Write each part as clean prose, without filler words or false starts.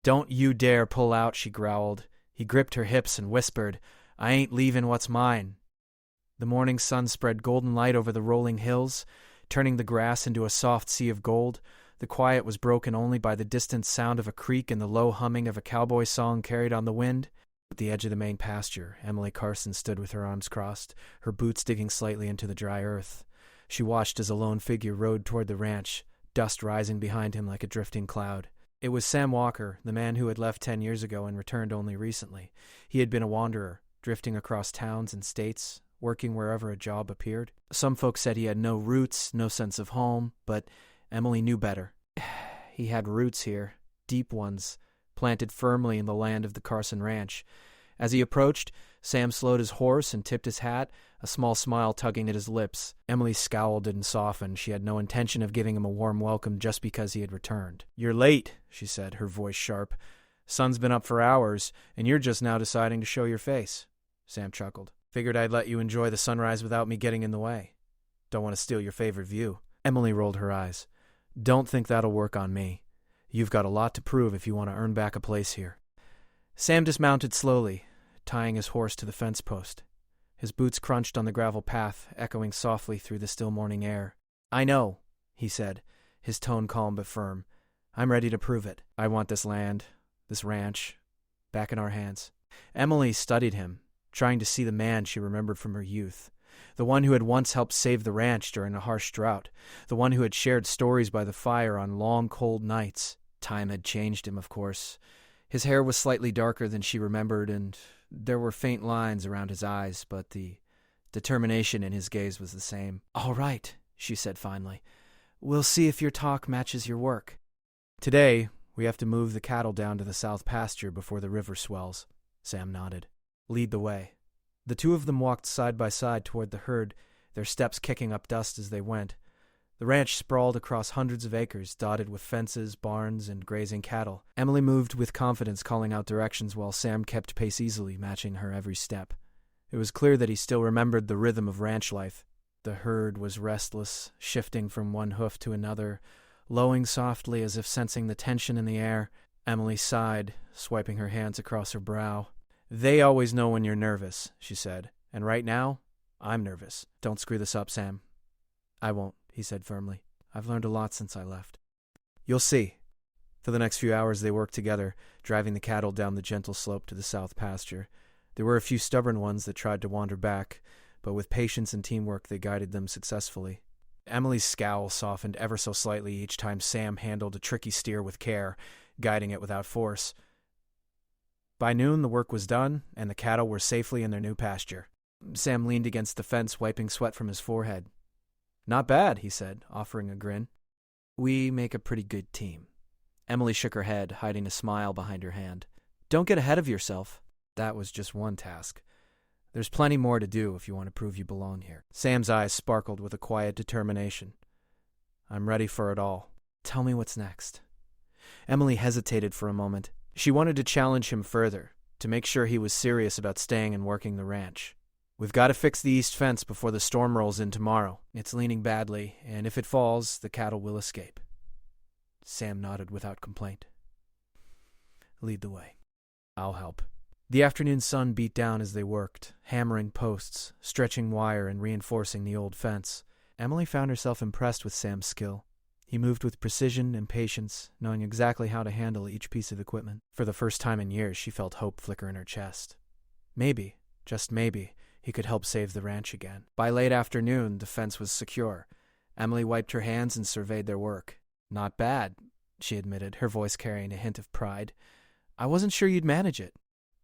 "Don't you dare pull out," she growled. He gripped her hips and whispered, "I ain't leaving what's mine." The morning sun spread golden light over the rolling hills, turning the grass into a soft sea of gold. The quiet was broken only by the distant sound of a creek and the low humming of a cowboy song carried on the wind. At the edge of the main pasture, Emily Carson stood with her arms crossed, her boots digging slightly into the dry earth. She watched as a lone figure rode toward the ranch, dust rising behind him like a drifting cloud. It was Sam Walker, the man who had left 10 years ago and returned only recently. He had been a wanderer, drifting across towns and states, working wherever a job appeared. Some folks said he had no roots, no sense of home, but Emily knew better. He had roots here, deep ones, planted firmly in the land of the Carson Ranch. As he approached, Sam slowed his horse and tipped his hat, a small smile tugging at his lips. Emily scowled and softened. She had no intention of giving him a warm welcome just because he had returned. "You're late," she said, her voice sharp. "Sun's been up for hours, and you're just now deciding to show your face." Sam chuckled. "Figured I'd let you enjoy the sunrise without me getting in the way. Don't want to steal your favorite view." Emily rolled her eyes. "Don't think that'll work on me. You've got a lot to prove if you want to earn back a place here." Sam dismounted slowly, tying his horse to the fence post. His boots crunched on the gravel path, echoing softly through the still morning air. "I know," he said, his tone calm but firm. "I'm ready to prove it. I want this land, this ranch, back in our hands." Emily studied him, trying to see the man she remembered from her youth. The one who had once helped save the ranch during a harsh drought. The one who had shared stories by the fire on long, cold nights. Time had changed him, of course. His hair was slightly darker than she remembered, and there were faint lines around his eyes, but the determination in his gaze was the same. "All right," she said finally. "We'll see if your talk matches your work. Today, we have to move the cattle down to the south pasture before the river swells." Sam nodded. "Lead the way." The two of them walked side by side toward the herd, their steps kicking up dust as they went. The ranch sprawled across hundreds of acres, dotted with fences, barns, and grazing cattle. Emily moved with confidence, calling out directions, while Sam kept pace easily, matching her every step. It was clear that he still remembered the rhythm of ranch life. The herd was restless, shifting from one hoof to another, lowing softly as if sensing the tension in the air. Emily sighed, swiping her hands across her brow. "They always know when you're nervous," she said, "and right now, I'm nervous. Don't screw this up, Sam." "I won't," he said firmly. "I've learned a lot since I left." "You'll see." For the next few hours they worked together, driving the cattle down the gentle slope to the south pasture. There were a few stubborn ones that tried to wander back, but with patience and teamwork they guided them successfully. Emily's scowl softened ever so slightly each time Sam handled a tricky steer with care, guiding it without force. By noon the work was done, and the cattle were safely in their new pasture. Sam leaned against the fence, wiping sweat from his forehead. "Not bad," he said, offering a grin. "We make a pretty good team." Emily shook her head, hiding a smile behind her hand. "Don't get ahead of yourself." That was just one task. There's plenty more to do if you want to prove you belong here. Sam's eyes sparkled with a quiet determination. "I'm ready for it all. Tell me what's next." Emily hesitated for a moment. She wanted to challenge him further, to make sure he was serious about staying and working the ranch. "We've got to fix the east fence before the storm rolls in tomorrow. It's leaning badly, and if it falls, the cattle will escape." Sam nodded without complaint. "Lead the way. I'll help." The afternoon sun beat down as they worked, hammering posts, stretching wire, and reinforcing the old fence. Emily found herself impressed with Sam's skill. He moved with precision and patience, knowing exactly how to handle each piece of equipment. For the first time in years, she felt hope flicker in her chest. Maybe, just maybe, he could help save the ranch again. By late afternoon, the fence was secure. Emily wiped her hands and surveyed their work. "Not bad," she admitted, her voice carrying a hint of pride. "I wasn't sure you'd manage it."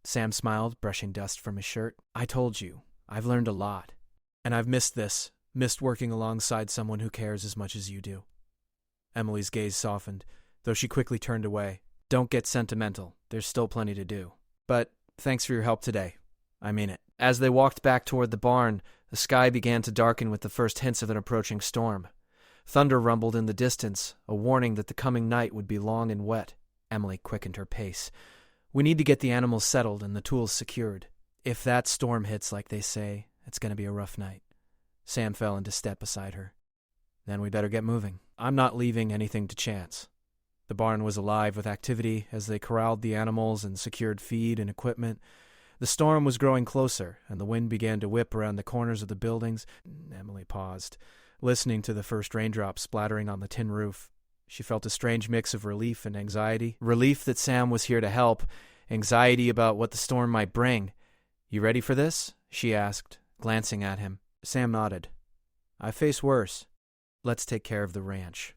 Sam smiled, brushing dust from his shirt. "I told you, I've learned a lot. And I've missed this, missed working alongside someone who cares as much as you do." Emily's gaze softened, though she quickly turned away. "Don't get sentimental. There's still plenty to do. But thanks for your help today. I mean it." As they walked back toward the barn, the sky began to darken with the first hints of an approaching storm. Thunder rumbled in the distance, a warning that the coming night would be long and wet. Emily quickened her pace. "We need to get the animals settled and the tools secured. If that storm hits like they say, it's going to be a rough night." Sam fell into step beside her. "Then we better get moving. I'm not leaving anything to chance." The barn was alive with activity as they corralled the animals and secured feed and equipment. The storm was growing closer, and the wind began to whip around the corners of the buildings. Emily paused, listening to the first raindrops splattering on the tin roof. She felt a strange mix of relief and anxiety. Relief that Sam was here to help, anxiety about what the storm might bring. "You ready for this?" she asked, glancing at him. Sam nodded. "I face worse. Let's take care of the ranch."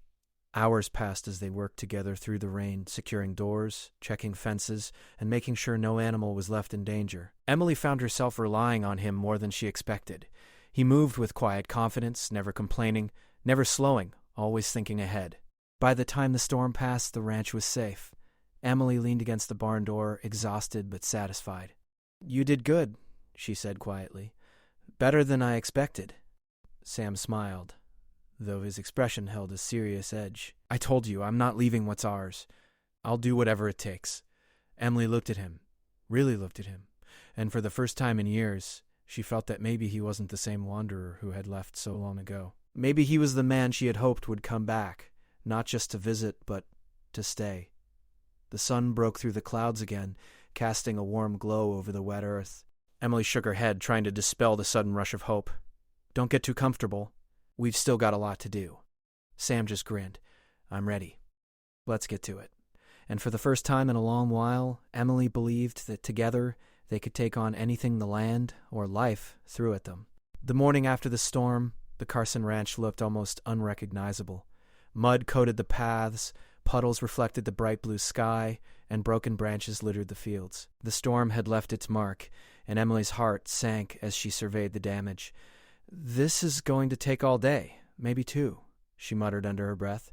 Hours passed as they worked together through the rain, securing doors, checking fences, and making sure no animal was left in danger. Emily found herself relying on him more than she expected. He moved with quiet confidence, never complaining, never slowing, always thinking ahead. By the time the storm passed, the ranch was safe. Emily leaned against the barn door, exhausted but satisfied. "You did good," she said quietly. "Better than I expected." Sam smiled, though his expression held a serious edge. "I told you, I'm not leaving what's ours. I'll do whatever it takes." Emily looked at him, really looked at him, and for the first time in years, she felt that maybe he wasn't the same wanderer who had left so long ago. Maybe he was the man she had hoped would come back, not just to visit, but to stay. The sun broke through the clouds again, casting a warm glow over the wet earth. Emily shook her head, trying to dispel the sudden rush of hope. "Don't get too comfortable. We've still got a lot to do." Sam just grinned. "I'm ready. Let's get to it." And for the first time in a long while, Emily believed that together they could take on anything the land or life threw at them. The morning after the storm, the Carson Ranch looked almost unrecognizable. Mud coated the paths, puddles reflected the bright blue sky, and broken branches littered the fields. The storm had left its mark, and Emily's heart sank as she surveyed the damage. "This is going to take all day, maybe two," she muttered under her breath.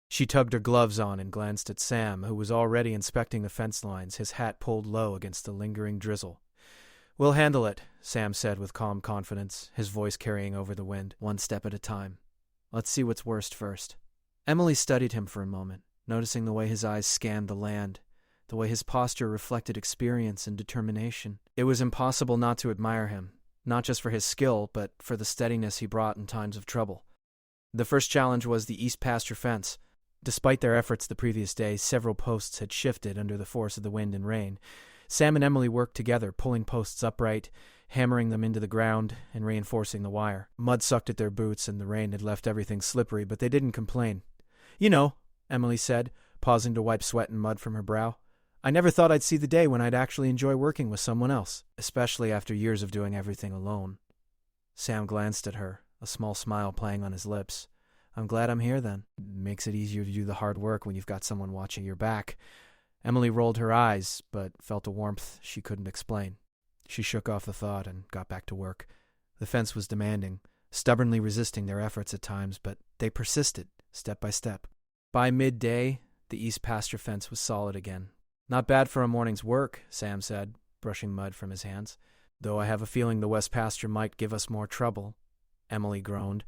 She tugged her gloves on and glanced at Sam, who was already inspecting the fence lines, his hat pulled low against the lingering drizzle. "We'll handle it," Sam said with calm confidence, his voice carrying over the wind, "one step at a time. Let's see what's worst first." Emily studied him for a moment, noticing the way his eyes scanned the land, the way his posture reflected experience and determination. It was impossible not to admire him, not just for his skill, but for the steadiness he brought in times of trouble. The first challenge was the east pasture fence. Despite their efforts the previous day, several posts had shifted under the force of the wind and rain. Sam and Emily worked together, pulling posts upright, hammering them into the ground, and reinforcing the wire. Mud sucked at their boots, and the rain had left everything slippery, but they didn't complain. "You know," Emily said, pausing to wipe sweat and mud from her brow, "I never thought I'd see the day when I'd actually enjoy working with someone else, especially after years of doing everything alone." Sam glanced at her, a small smile playing on his lips. "I'm glad I'm here, then. It makes it easier to do the hard work when you've got someone watching your back." Emily rolled her eyes, but felt a warmth she couldn't explain. She shook off the thought and got back to work. The fence was demanding, stubbornly resisting their efforts at times, but they persisted, step by step. By midday, the east pasture fence was solid again. "Not bad for a morning's work," Sam said, brushing mud from his hands. "Though I have a feeling the west pasture might give us more trouble." Emily groaned.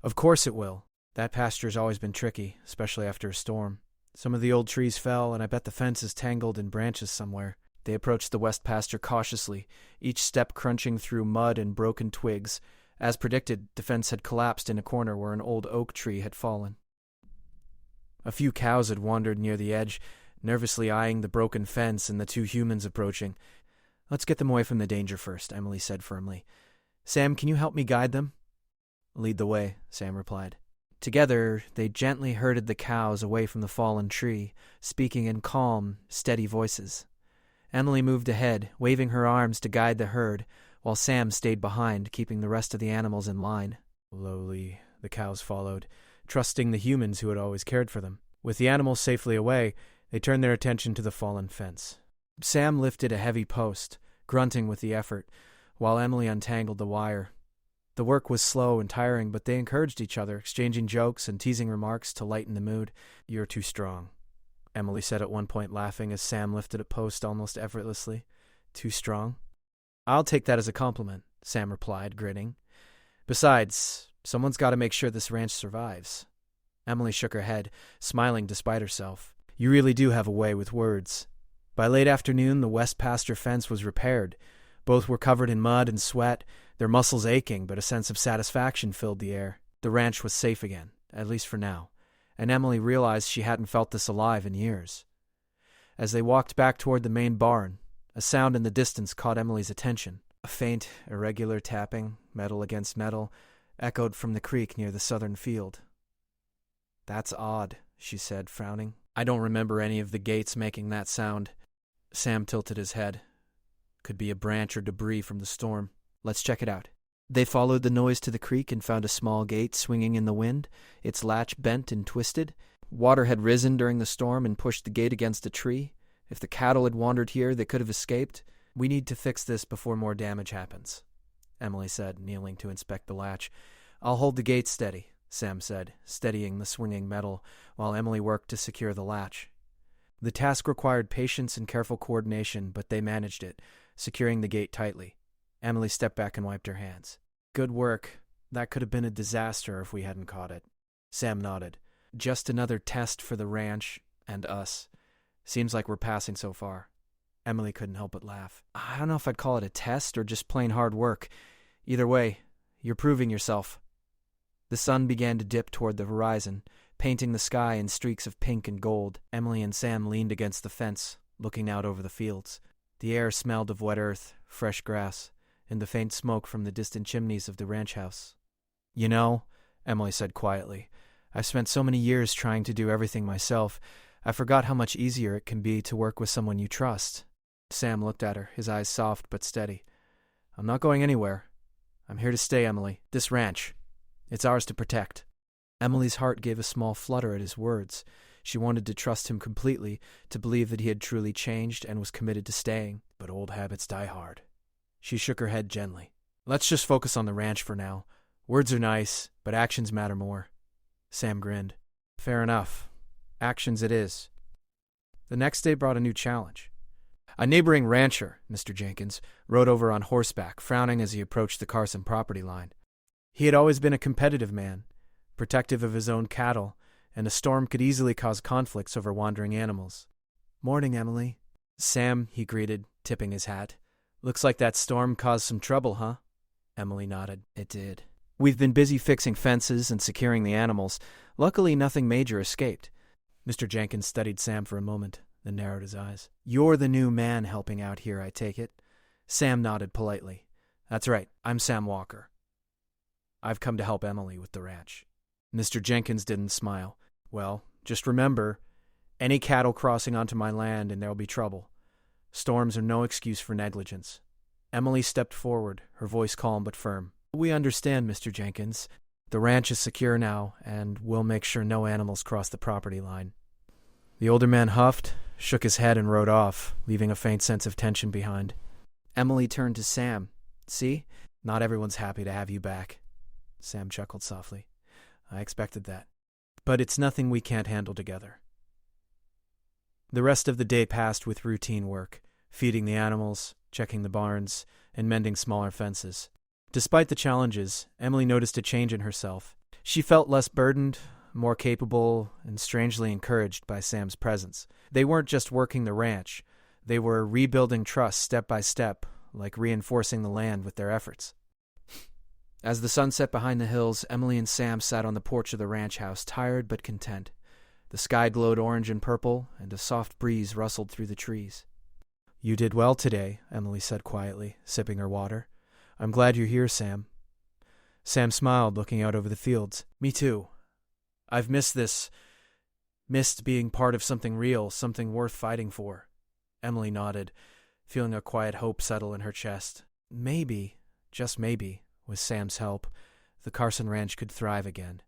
"Of course it will. That pasture's always been tricky, especially after a storm. Some of the old trees fell, and I bet the fence is tangled in branches somewhere." They approached the west pasture cautiously, each step crunching through mud and broken twigs. As predicted, the fence had collapsed in a corner where an old oak tree had fallen. A few cows had wandered near the edge, nervously eyeing the broken fence and the two humans approaching. "Let's get them away from the danger first," Emily said firmly. "Sam, can you help me guide them?" "Lead the way," Sam replied. Together, they gently herded the cows away from the fallen tree, speaking in calm, steady voices. Emily moved ahead, waving her arms to guide the herd, while Sam stayed behind, keeping the rest of the animals in line. Slowly, the cows followed, trusting the humans who had always cared for them. With the animals safely away, they turned their attention to the fallen fence. Sam lifted a heavy post, grunting with the effort, while Emily untangled the wire. The work was slow and tiring, but they encouraged each other, exchanging jokes and teasing remarks to lighten the mood. "You're too strong," Emily said at one point, laughing as Sam lifted a post almost effortlessly. "Too strong?" "I'll take that as a compliment," Sam replied, grinning. "Besides, someone's got to make sure this ranch survives." Emily shook her head, smiling despite herself. "You really do have a way with words." By late afternoon, the west pasture fence was repaired. Both were covered in mud and sweat, their muscles aching, but a sense of satisfaction filled the air. The ranch was safe again, at least for now. and Emily realized she hadn't felt this alive in years. As they walked back toward the main barn, a sound in the distance caught Emily's attention. A faint, irregular tapping, metal against metal, echoed from the creek near the southern field. "That's odd," she said, frowning. "I don't remember any of the gates making that sound." Sam tilted his head. "Could be a branch or debris from the storm. Let's check it out." They followed the noise to the creek and found a small gate swinging in the wind, its latch bent and twisted. Water had risen during the storm and pushed the gate against a tree. If the cattle had wandered here, they could have escaped. "We need to fix this before more damage happens," Emily said, kneeling to inspect the latch. "I'll hold the gate steady," Sam said, steadying the swinging metal, while Emily worked to secure the latch. The task required patience and careful coordination, but they managed it, securing the gate tightly. Emily stepped back and wiped her hands. "Good work. That could have been a disaster if we hadn't caught it." Sam nodded. "Just another test for the ranch and us. Seems like we're passing so far." Emily couldn't help but laugh. "I don't know if I'd call it a test or just plain hard work. Either way, you're proving yourself." The sun began to dip toward the horizon, painting the sky in streaks of pink and gold. Emily and Sam leaned against the fence, looking out over the fields. The air smelled of wet earth, fresh grass, and the faint smoke from the distant chimneys of the ranch house. "You know," Emily said quietly, "I've spent so many years trying to do everything myself, I forgot how much easier it can be to work with someone you trust." Sam looked at her, his eyes soft but steady. "I'm not going anywhere. I'm here to stay, Emily. This ranch, it's ours to protect." Emily's heart gave a small flutter at his words. She wanted to trust him completely, to believe that he had truly changed and was committed to staying. But old habits die hard. She shook her head gently. "Let's just focus on the ranch for now. Words are nice, but actions matter more." Sam grinned. "Fair enough. Actions it is." The next day brought a new challenge. A neighboring rancher, Mr. Jenkins, rode over on horseback, frowning as he approached the Carson property line. He had always been a competitive man, protective of his own cattle, and a storm could easily cause conflicts over wandering animals. "Morning, Emily." "Sam," he greeted, tipping his hat. "Looks like that storm caused some trouble, huh?" Emily nodded. "It did. We've been busy fixing fences and securing the animals. Luckily, nothing major escaped." Mr. Jenkins studied Sam for a moment, then narrowed his eyes. "You're the new man helping out here, I take it?" Sam nodded politely. "That's right. I'm Sam Walker. I've come to help Emily with the ranch." Mr. Jenkins didn't smile. "Well, just remember, any cattle crossing onto my land and there'll be trouble. Storms are no excuse for negligence." Emily stepped forward, her voice calm but firm. "We understand, Mr. Jenkins. The ranch is secure now, and we'll make sure no animals cross the property line." The older man huffed, shook his head, and rode off, leaving a faint sense of tension behind. Emily turned to Sam. "See? Not everyone's happy to have you back." Sam chuckled softly. "I expected that. But it's nothing we can't handle together." The rest of the day passed with routine work, feeding the animals, checking the barns, and mending smaller fences. Despite the challenges, Emily noticed a change in herself. She felt less burdened, more capable, and strangely encouraged by Sam's presence. They weren't just working the ranch. They were rebuilding trust step by step, like reinforcing the land with their efforts. As the sun set behind the hills, Emily and Sam sat on the porch of the ranch house, tired but content. The sky glowed orange and purple, and a soft breeze rustled through the trees. "You did well today," Emily said quietly, sipping her water. "I'm glad you're here, Sam." Sam smiled, looking out over the fields. "Me too. I've missed this. Missed being part of something real, something worth fighting for." Emily nodded, feeling a quiet hope settle in her chest. Maybe, just maybe, with Sam's help, the Carson Ranch could thrive again.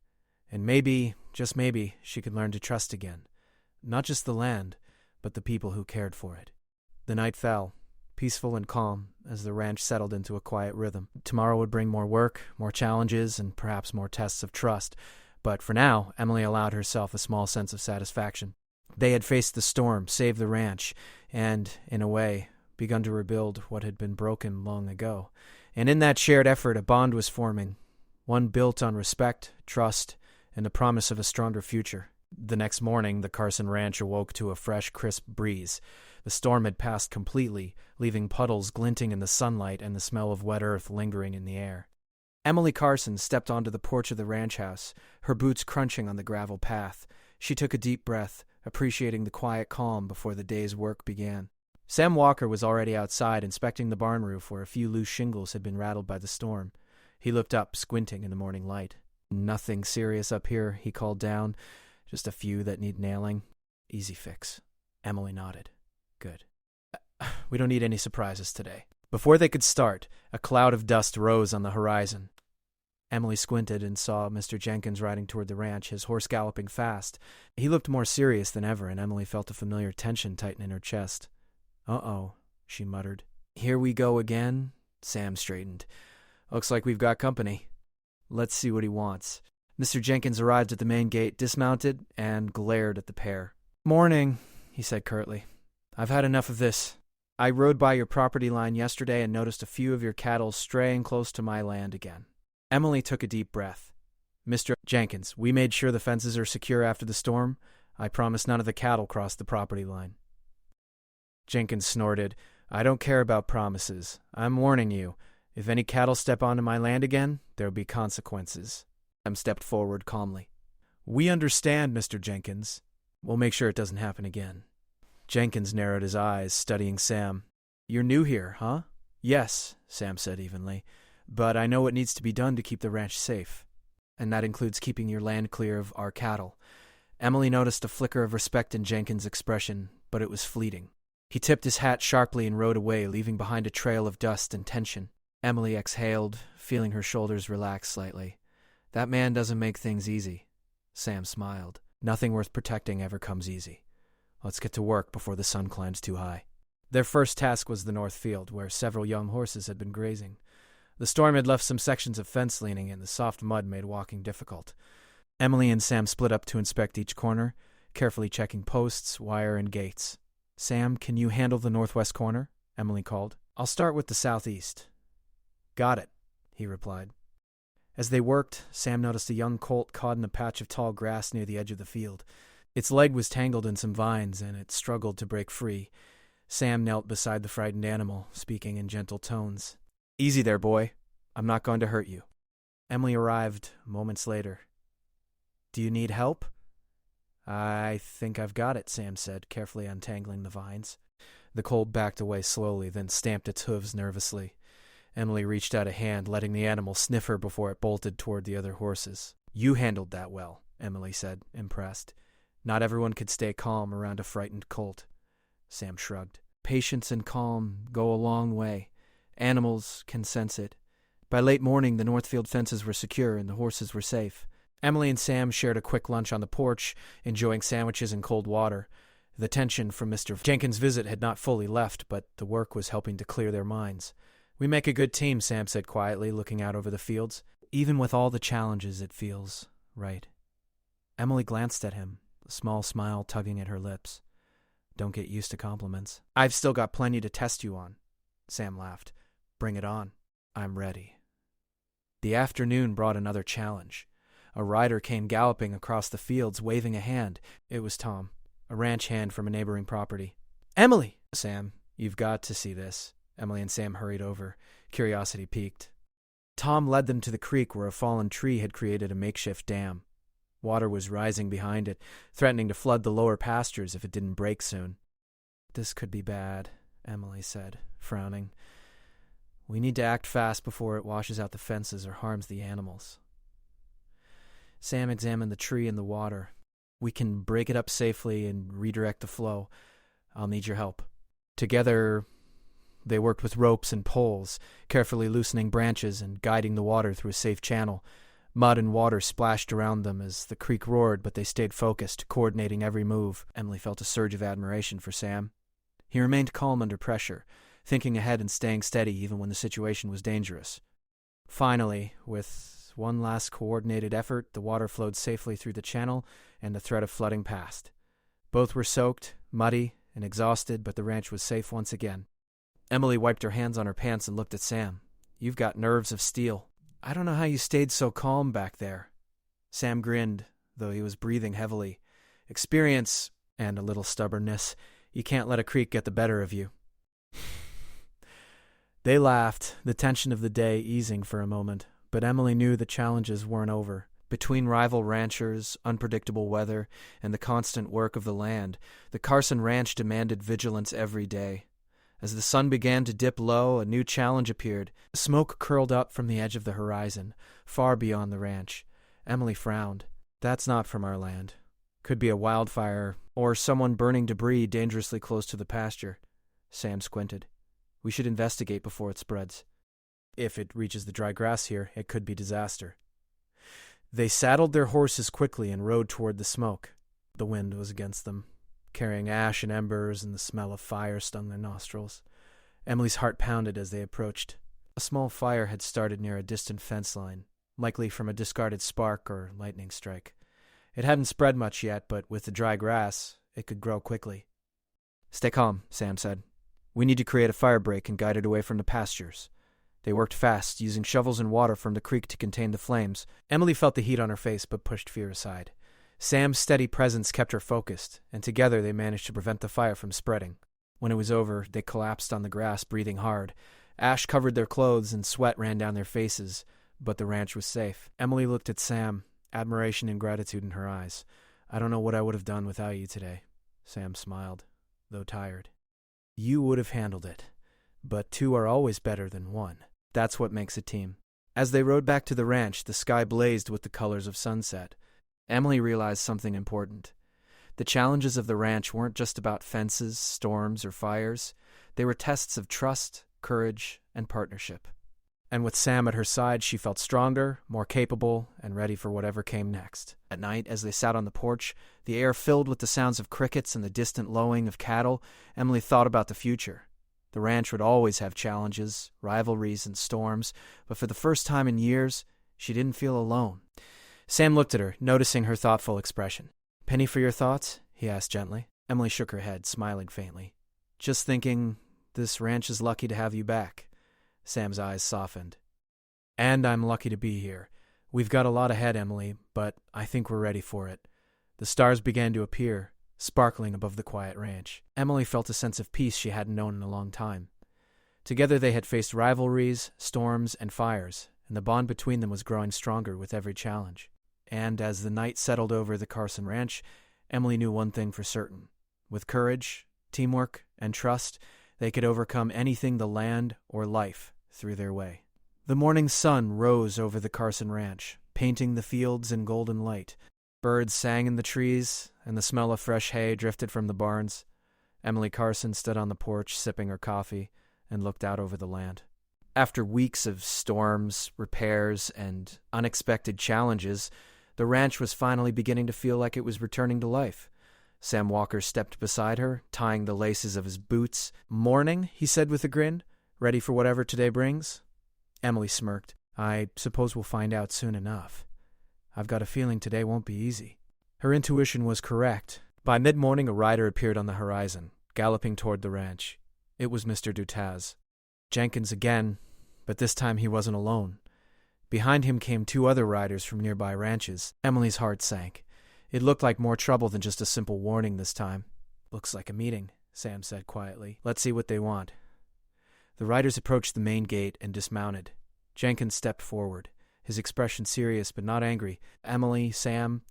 And maybe, just maybe, she could learn to trust again. Not just the land, but the people who cared for it. The night fell, peaceful and calm, as the ranch settled into a quiet rhythm. Tomorrow would bring more work, more challenges, and perhaps more tests of trust. But for now, Emily allowed herself a small sense of satisfaction. They had faced the storm, saved the ranch, and, in a way, begun to rebuild what had been broken long ago. And in that shared effort, a bond was forming, one built on respect, trust, and the promise of a stronger future. The next morning, the Carson Ranch awoke to a fresh, crisp breeze. The storm had passed completely, leaving puddles glinting in the sunlight and the smell of wet earth lingering in the air. Emily Carson stepped onto the porch of the ranch house, her boots crunching on the gravel path. She took a deep breath, appreciating the quiet calm before the day's work began. Sam Walker was already outside inspecting the barn roof where a few loose shingles had been rattled by the storm. He looked up, squinting in the morning light. "Nothing serious up here," he called down. "Just a few that need nailing. Easy fix." Emily nodded. "Good. We don't need any surprises today." Before they could start, a cloud of dust rose on the horizon. Emily squinted and saw Mr. Jenkins riding toward the ranch, his horse galloping fast. He looked more serious than ever, and Emily felt a familiar tension tighten in her chest. "Uh-oh," she muttered. "Here we go again?" Sam straightened. "Looks like we've got company. Let's see what he wants." Mr. Jenkins arrived at the main gate, dismounted, and glared at the pair. "Morning," he said curtly. "I've had enough of this. I rode by your property line yesterday and noticed a few of your cattle straying close to my land again." Emily took a deep breath. "Mr. Jenkins, we made sure the fences are secure after the storm. I promise none of the cattle crossed the property line." Jenkins snorted. "I don't care about promises. I'm warning you. If any cattle step onto my land again, there'll be consequences." Sam stepped forward calmly. "We understand, Mr. Jenkins. We'll make sure it doesn't happen again." Jenkins narrowed his eyes, studying Sam. "You're new here, huh?" "Yes," Sam said evenly. "But I know what needs to be done to keep the ranch safe. And that includes keeping your land clear of our cattle." Emily noticed a flicker of respect in Jenkins' expression, but it was fleeting. He tipped his hat sharply and rode away, leaving behind a trail of dust and tension. Emily exhaled, feeling her shoulders relax slightly. "That man doesn't make things easy." Sam smiled. "Nothing worth protecting ever comes easy. Let's get to work before the sun climbs too high." Their first task was the north field, where several young horses had been grazing. The storm had left some sections of fence leaning, and the soft mud made walking difficult. Emily and Sam split up to inspect each corner, carefully checking posts, wire, and gates. "Sam, can you handle the northwest corner?" Emily called. "I'll start with the southeast." "Got it," he replied. As they worked, Sam noticed a young colt caught in a patch of tall grass near the edge of the field. Its leg was tangled in some vines, and it struggled to break free. Sam knelt beside the frightened animal, speaking in gentle tones. "Easy there, boy. I'm not going to hurt you." Emily arrived moments later. "Do you need help?" "I think I've got it," Sam said, carefully untangling the vines. The colt backed away slowly, then stamped its hooves nervously. Emily reached out a hand, letting the animal sniff her before it bolted toward the other horses. "You handled that well," Emily said, impressed. "Not everyone could stay calm around a frightened colt." Sam shrugged. "Patience and calm go a long way. Animals can sense it." By late morning, the Northfield fences were secure and the horses were safe. Emily and Sam shared a quick lunch on the porch, enjoying sandwiches and cold water. The tension from Mr. Jenkins' visit had not fully left, but the work was helping to clear their minds. "We make a good team," Sam said quietly, looking out over the fields. "Even with all the challenges, it feels right." Emily glanced at him, a small smile tugging at her lips. "Don't get used to compliments." "I've still got plenty to test you on." Sam laughed. "Bring it on. I'm ready." The afternoon brought another challenge. A rider came galloping across the fields, waving a hand. It was Tom, a ranch hand from a neighboring property. "Emily!" "Sam, you've got to see this." Emily and Sam hurried over, curiosity piqued. Tom led them to the creek where a fallen tree had created a makeshift dam. Water was rising behind it, threatening to flood the lower pastures if it didn't break soon. "This could be bad," Emily said, frowning. "We need to act fast before it washes out the fences or harms the animals." Sam examined the tree and the water. "We can break it up safely and redirect the flow. I'll need your help." Together, they worked with ropes and poles, carefully loosening branches and guiding the water through a safe channel. Mud and water splashed around them as the creek roared, but they stayed focused, coordinating every move. Emily felt a surge of admiration for Sam. He remained calm under pressure, thinking ahead and staying steady even when the situation was dangerous. Finally, with one last coordinated effort, the water flowed safely through the channel and the threat of flooding passed. Both were soaked, muddy, and exhausted, but the ranch was safe once again. Emily wiped her hands on her pants and looked at Sam. "You've got nerves of steel." "I don't know how you stayed so calm back there." Sam grinned, though he was breathing heavily. "Experience and a little stubbornness. You can't let a creek get the better of you." They laughed, the tension of the day easing for a moment. but Emily knew the challenges weren't over. Between rival ranchers, unpredictable weather, and the constant work of the land, the Carson Ranch demanded vigilance every day. As the sun began to dip low, a new challenge appeared. Smoke curled up from the edge of the horizon, far beyond the ranch. Emily frowned. That's not from our land. Could be a wildfire, or someone burning debris dangerously close to the pasture. Sam squinted. We should investigate before it spreads. If it reaches the dry grass here, it could be disaster. They saddled their horses quickly and rode toward the smoke. The wind was against them, carrying ash and embers, and the smell of fire stung their nostrils. Emily's heart pounded as they approached. A small fire had started near a distant fence line, likely from a discarded spark or lightning strike. It hadn't spread much yet, but with the dry grass, it could grow quickly. Stay calm, Sam said. We need to create a fire break and guide it away from the pastures. They worked fast, using shovels and water from the creek to contain the flames. Emily felt the heat on her face, but pushed fear aside. Sam's steady presence kept her focused, and together they managed to prevent the fire from spreading. When it was over, they collapsed on the grass, breathing hard. Ash covered their clothes and sweat ran down their faces, but the ranch was safe. Emily looked at Sam, admiration and gratitude in her eyes. I don't know what I would have done without you today. Sam smiled, though tired. You would have handled it, but two are always better than one. That's what makes a team. As they rode back to the ranch, the sky blazed with the colors of sunset. Emily realized something important. The challenges of the ranch weren't just about fences, storms, or fires. They were tests of trust, courage, and partnership. And with Sam at her side, she felt stronger, more capable, and ready for whatever came next. At night, as they sat on the porch, the air filled with the sounds of crickets and the distant lowing of cattle, Emily thought about the future. The ranch would always have challenges, rivalries, and storms, but for the first time in years, she didn't feel alone. Sam looked at her, noticing her thoughtful expression. Penny for your thoughts? He asked gently. Emily shook her head, smiling faintly. Just thinking, this ranch is lucky to have you back. Sam's eyes softened. And I'm lucky to be here. We've got a lot ahead, Emily, but I think we're ready for it. The stars began to appear, sparkling above the quiet ranch. Emily felt a sense of peace she hadn't known in a long time. Together they had faced rivalries, storms, and fires, and the bond between them was growing stronger with every challenge. And as the night settled over the Carson Ranch, Emily knew one thing for certain. With courage, teamwork, and trust, they could overcome anything the land or life threw their way. The morning sun rose over the Carson Ranch, painting the fields in golden light. Birds sang in the trees, and the smell of fresh hay drifted from the barns. Emily Carson stood on the porch, sipping her coffee, and looked out over the land. After weeks of storms, repairs, and unexpected challenges, the ranch was finally beginning to feel like it was returning to life. Sam Walker stepped beside her, tying the laces of his boots. Morning, he said with a grin. Ready for whatever today brings? Emily smirked. I suppose we'll find out soon enough. I've got a feeling today won't be easy. Her intuition was correct. By mid-morning, a rider appeared on the horizon, galloping toward the ranch. It was Mr. Dutaz. Jenkins again, but this time he wasn't alone. Behind him came two other riders from nearby ranches. Emily's heart sank. It looked like more trouble than just a simple warning this time. Looks like a meeting, Sam said quietly. Let's see what they want. The riders approached the main gate and dismounted. Jenkins stepped forward, his expression serious but not angry. Emily, Sam,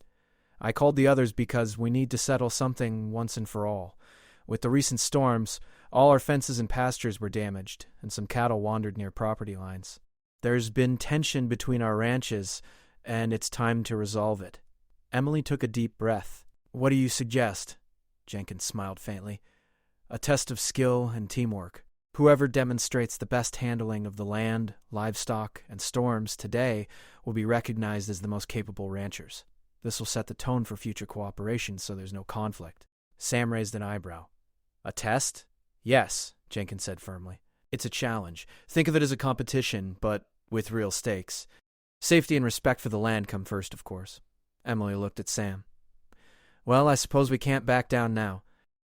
I called the others because we need to settle something once and for all. With the recent storms, all our fences and pastures were damaged, and some cattle wandered near property lines. There's been tension between our ranches, and it's time to resolve it. Emily took a deep breath. What do you suggest? Jenkins smiled faintly. A test of skill and teamwork. Whoever demonstrates the best handling of the land, livestock, and storms today will be recognized as the most capable ranchers. This will set the tone for future cooperation so there's no conflict. Sam raised an eyebrow. A test? Yes, Jenkins said firmly. It's a challenge. Think of it as a competition, but with real stakes. Safety and respect for the land come first, of course. Emily looked at Sam. Well, I suppose we can't back down now.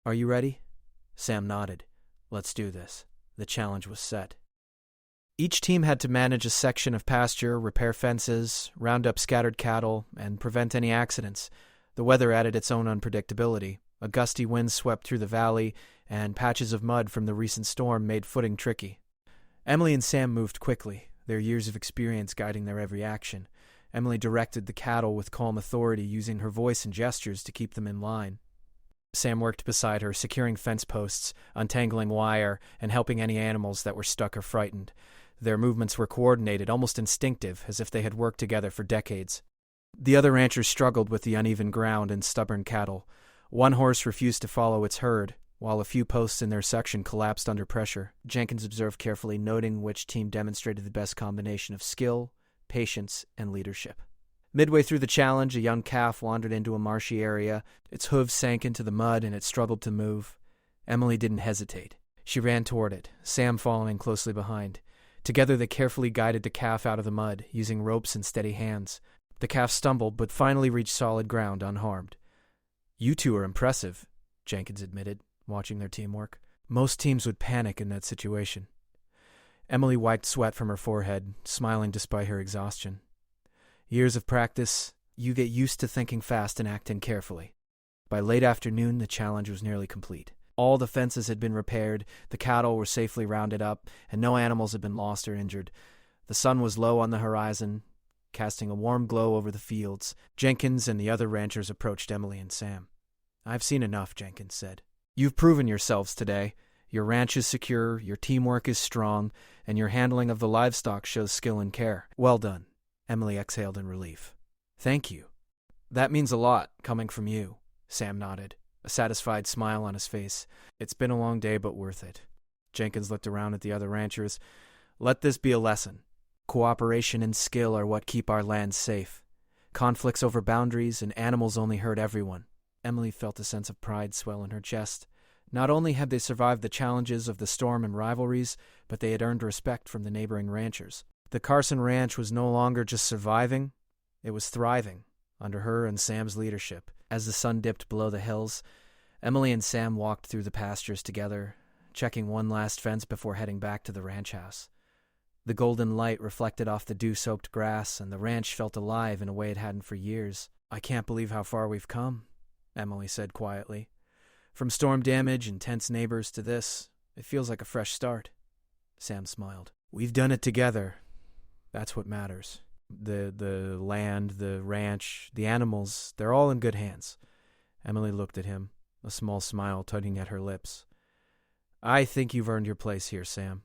Are you ready? Sam nodded. Let's do this. The challenge was set. Each team had to manage a section of pasture, repair fences, round up scattered cattle, and prevent any accidents. The weather added its own unpredictability. A gusty wind swept through the valley, and patches of mud from the recent storm made footing tricky. Emily and Sam moved quickly, their years of experience guiding their every action. Emily directed the cattle with calm authority, using her voice and gestures to keep them in line. Sam worked beside her, securing fence posts, untangling wire, and helping any animals that were stuck or frightened. Their movements were coordinated, almost instinctive, as if they had worked together for decades. The other ranchers struggled with the uneven ground and stubborn cattle. One horse refused to follow its herd, while a few posts in their section collapsed under pressure. Jenkins observed carefully, noting which team demonstrated the best combination of skill, patience, and leadership. Midway through the challenge, a young calf wandered into a marshy area. Its hooves sank into the mud, and it struggled to move. Emily didn't hesitate. She ran toward it, Sam following closely behind. Together they carefully guided the calf out of the mud, using ropes and steady hands. The calf stumbled, but finally reached solid ground unharmed. "You two are impressive," Jenkins admitted, watching their teamwork. "Most teams would panic in that situation." Emily wiped sweat from her forehead, smiling despite her exhaustion. "Years of practice, you get used to thinking fast and acting carefully." By late afternoon, the challenge was nearly complete. All the fences had been repaired, the cattle were safely rounded up, and no animals had been lost or injured. The sun was low on the horizon, casting a warm glow over the fields. Jenkins and the other ranchers approached Emily and Sam. "I've seen enough," Jenkins said. "You've proven yourselves today. Your ranch is secure, your teamwork is strong, and your handling of the livestock shows skill and care. Well done." Emily exhaled in relief. "Thank you. That means a lot, coming from you," Sam nodded, a satisfied smile on his face. "It's been a long day, but worth it." Jenkins looked around at the other ranchers. "Let this be a lesson. Cooperation and skill are what keep our land safe. Conflicts over boundaries and animals only hurt everyone." Emily felt a sense of pride swell in her chest. Not only had they survived the challenges of the storm and rivalries, but they had earned respect from the neighboring ranchers. The Carson Ranch was no longer just surviving, it was thriving, under her and Sam's leadership. As the sun dipped below the hills, Emily and Sam walked through the pastures together, checking one last fence before heading back to the ranch house. The golden light reflected off the dew-soaked grass, and the ranch felt alive in a way it hadn't for years. "I can't believe how far we've come," Emily said quietly. "From storm damage and tense neighbors to this, it feels like a fresh start." Sam smiled. "We've done it together. That's what matters. The land, the ranch, the animals, they're all in good hands." Emily looked at him, a small smile tugging at her lips. "I think you've earned your place here, Sam.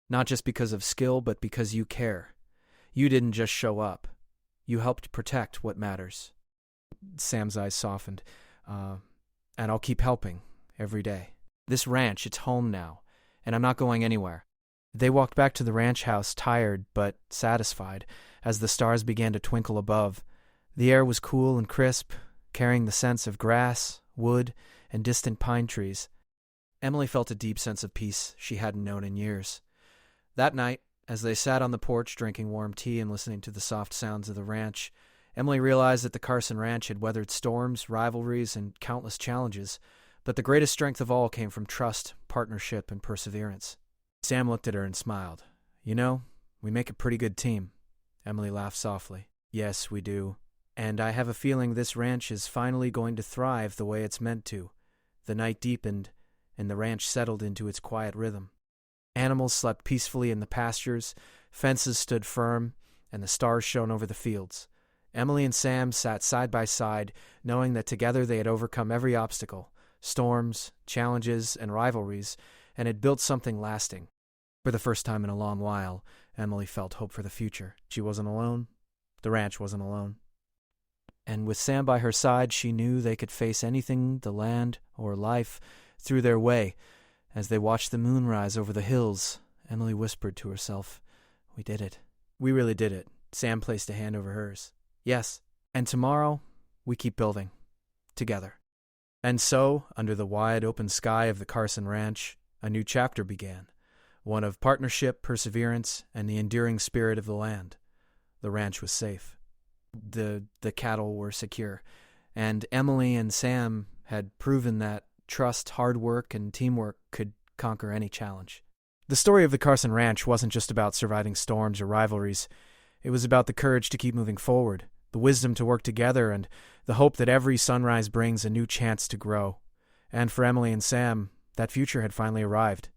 Not just because of skill, but because you care. You didn't just show up. You helped protect what matters." Sam's eyes softened. "And I'll keep helping, every day. This ranch, it's home now, and I'm not going anywhere." They walked back to the ranch house, tired but satisfied, as the stars began to twinkle above. The air was cool and crisp, carrying the scents of grass, wood, and distant pine trees. Emily felt a deep sense of peace she hadn't known in years. That night, as they sat on the porch drinking warm tea and listening to the soft sounds of the ranch, Emily realized that the Carson Ranch had weathered storms, rivalries, and countless challenges, but the greatest strength of all came from trust, partnership, and perseverance. Sam looked at her and smiled. "You know, we make a pretty good team." Emily laughed softly. "Yes, we do. And I have a feeling this ranch is finally going to thrive the way it's meant to." The night deepened, and the ranch settled into its quiet rhythm. Animals slept peacefully in the pastures, fences stood firm, and the stars shone over the fields. Emily and Sam sat side by side, knowing that together they had overcome every obstacle, storms, challenges, and rivalries, and had built something lasting. For the first time in a long while, Emily felt hope for the future. She wasn't alone. The ranch wasn't alone. And with Sam by her side, she knew they could face anything the land or life threw their way. As they watched the moon rise over the hills, Emily whispered to herself, "We did it. We really did it." Sam placed a hand over hers. "Yes. And tomorrow, we keep building. Together." And so, under the wide open sky of the Carson Ranch, a new chapter began. One of partnership, perseverance, and the enduring spirit of the land. The ranch was safe. The cattle were secure. And Emily and Sam had proven that trust, hard work, and teamwork could conquer any challenge. The story of the Carson Ranch wasn't just about surviving storms or rivalries. It was about the courage to keep moving forward, the wisdom to work together, and the hope that every sunrise brings a new chance to grow. And for Emily and Sam, that future had finally arrived.